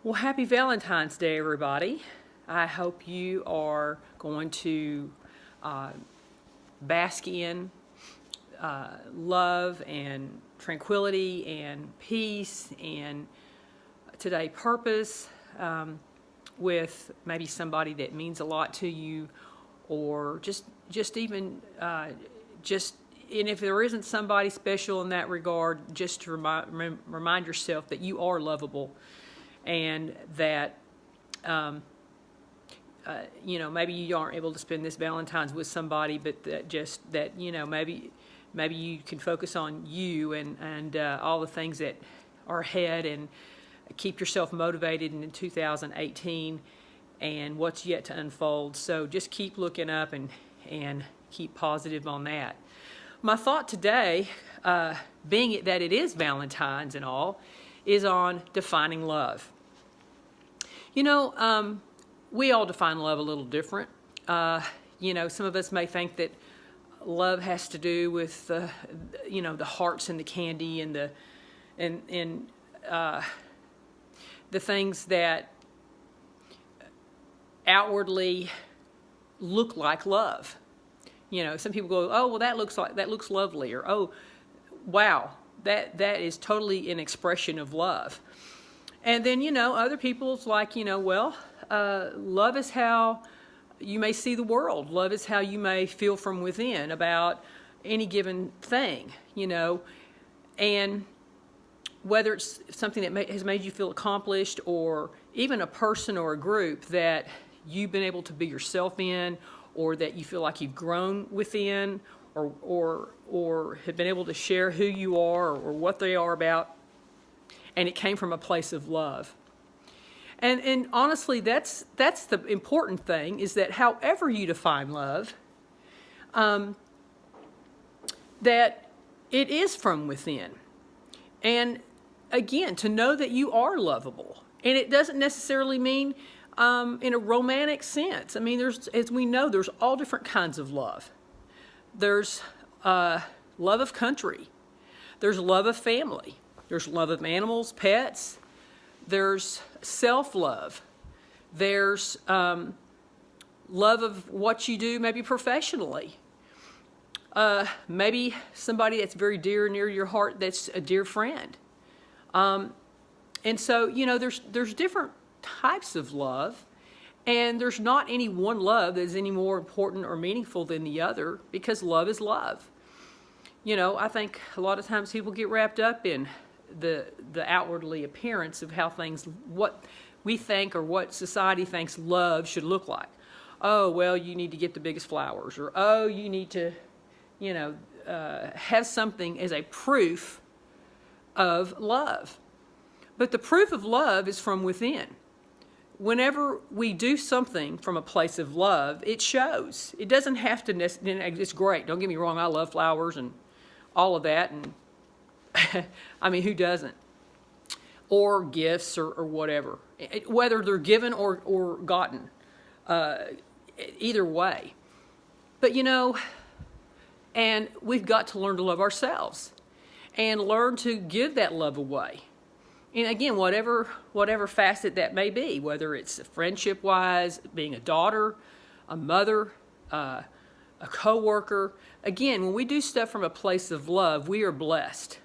Well, happy Valentine's Day, everybody. I hope you are going to uh, bask in love and tranquility and peace and today purpose with maybe somebody that means a lot to you, or just even just and if there isn't somebody special in that regard, just to remind yourself that you are lovable, and that maybe you aren't able to spend this Valentine's with somebody, but that maybe you can focus on you and all the things that are ahead, and keep yourself motivated in 2018 and what's yet to unfold. So just keep looking up and keep positive on that. My thought today, being that it is Valentine's and all, is on defining love. We all define love a little different. Some of us may think that love has to do with the hearts and the candy and the things that outwardly look like love. Some people go, "Oh, well, that looks lovely," or "Oh, wow, that is totally an expression of love." And then, other people's like, love is how you may see the world. Love is how you may feel from within about any given thing, and whether it's something that has made you feel accomplished, or even a person or a group that you've been able to be yourself in, or that you feel like you've grown within, or have been able to share who you are or what they are about, and it came from a place of love. And honestly, that's the important thing, is that however you define love, that it is from within. And again, to know that you are lovable. And it doesn't necessarily mean in a romantic sense. I mean, as we know, there's all different kinds of love. There's love of country. There's love of family. There's love of animals, pets. There's self-love. There's love of what you do, maybe professionally. Maybe somebody that's very dear and near your heart, that's a dear friend. And so, there's different types of love, and there's not any one love that is any more important or meaningful than the other, because love is love. I think a lot of times people get wrapped up in the outwardly appearance of what we think or what society thinks love should look like. Oh, well, you need to get the biggest flowers, or oh, you need to, have something as a proof of love. But the proof of love is from within. Whenever we do something from a place of love, it shows. It doesn't have to it's great. Don't get me wrong, I love flowers and all of that, and I mean, who doesn't? Or gifts or whatever. Whether they're given or gotten. Either way. But and we've got to learn to love ourselves and learn to give that love away. And again, whatever facet that may be, whether it's friendship-wise, being a daughter, a mother, a coworker. Again, when we do stuff from a place of love, we are blessed.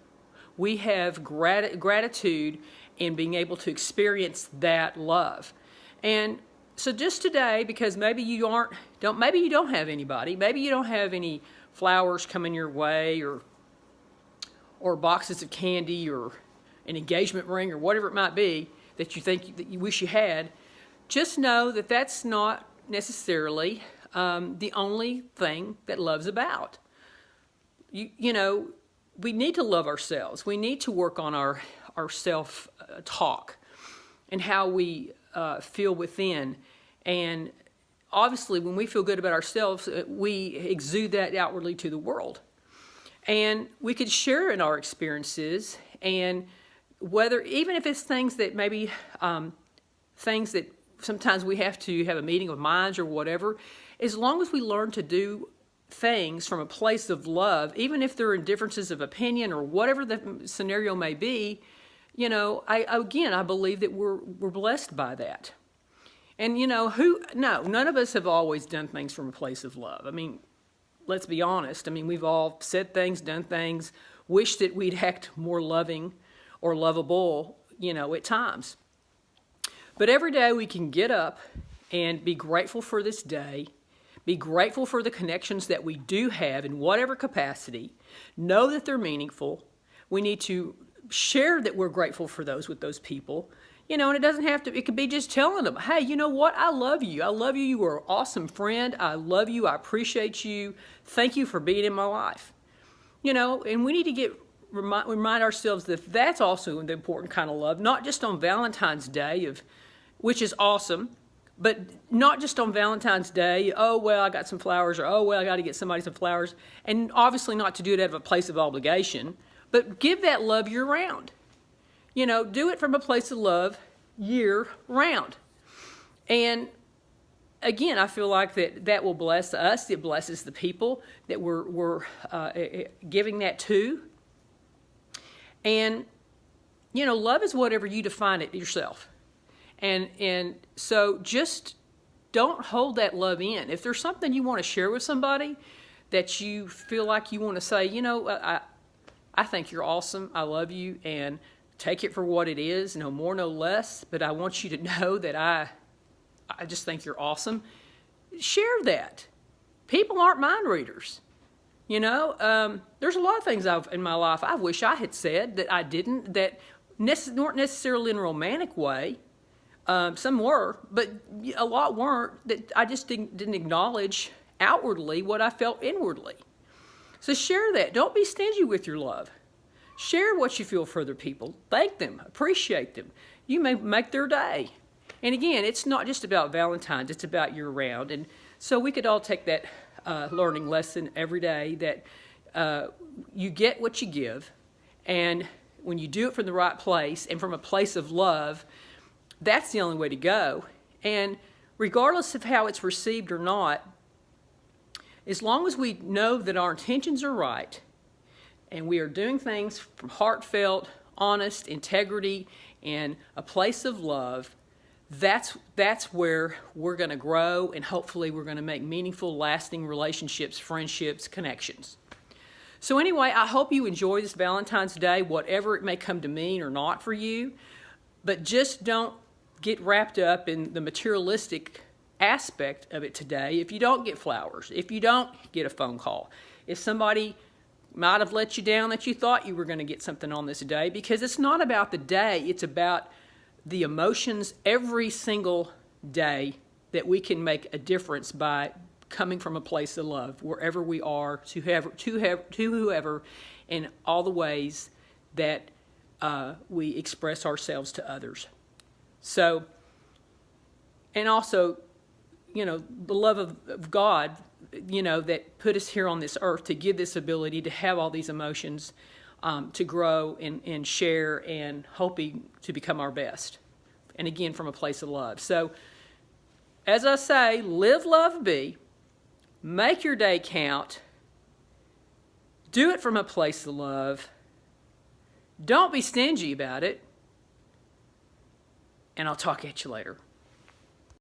We have gratitude in being able to experience that love. And so just today, because maybe you don't have anybody, maybe you don't have any flowers coming your way, or boxes of candy, or an engagement ring, or whatever it might be that you think that you wish you had, just know that that's not necessarily the only thing that love's about. We need to love ourselves. We need to work on our self-talk and how we feel within. And obviously, when we feel good about ourselves, we exude that outwardly to the world. And we could share in our experiences, and even if it's things that maybe, things that sometimes we have to have a meeting of minds or whatever, as long as we learn to do things from a place of love, even if there are differences of opinion or whatever the scenario may be, I believe that we're blessed by that. And none of us have always done things from a place of love. I mean, let's be honest. I mean, we've all said things, done things, wished that we'd act more loving or lovable, at times. But every day we can get up and be grateful for this day, be grateful for the connections that we do have in whatever capacity, know that they're meaningful. We need to share that we're grateful for those with those people. And it doesn't have to, it could be just telling them, hey, you know what? I love you. I love you. You are an awesome friend. I love you. I appreciate you. Thank you for being in my life. And we need to remind ourselves that that's also the important kind of love, not just on Valentine's Day, which is awesome, but not just on Valentine's Day, oh, well, I got some flowers, or oh, well, I got to get somebody some flowers. And obviously not to do it out of a place of obligation, but give that love year round. Do it from a place of love year round. And again, I feel like that will bless us. It blesses the people that we're giving that to. And, love is whatever you define it yourself. And so just don't hold that love in. If there's something you want to share with somebody that you feel like you want to say, I think you're awesome. I love you. And take it for what it is, no more, no less. But I want you to know that I just think you're awesome. Share that. People aren't mind readers. There's a lot of things in my life I wish I had said that I didn't, that weren't necessarily in a romantic way. Some were, but a lot weren't, that I just didn't acknowledge outwardly what I felt inwardly. So share that. Don't be stingy with your love. Share what you feel for other people. Thank them. Appreciate them. You may make their day. And again, it's not just about Valentine's. It's about year-round. And so we could all take that learning lesson every day that you get what you give. And when you do it from the right place and from a place of love, that's the only way to go. And regardless of how it's received or not, as long as we know that our intentions are right, and we are doing things from heartfelt, honest, integrity, and a place of love, that's where we're going to grow, and hopefully we're going to make meaningful, lasting relationships, friendships, connections. So anyway, I hope you enjoy this Valentine's Day, whatever it may come to mean or not for you, but just don't get wrapped up in the materialistic aspect of it today. If you don't get flowers, if you don't get a phone call, if somebody might have let you down that you thought you were going to get something on this day, because it's not about the day, it's about the emotions every single day that we can make a difference by coming from a place of love, wherever we are, to whoever, in all the ways that we express ourselves to others. So, and also, the love of God, that put us here on this earth to give this ability to have all these emotions, to grow and share and hoping to become our best. And again, from a place of love. So, as I say, live, love, be. Make your day count. Do it from a place of love. Don't be stingy about it. And I'll talk at you later.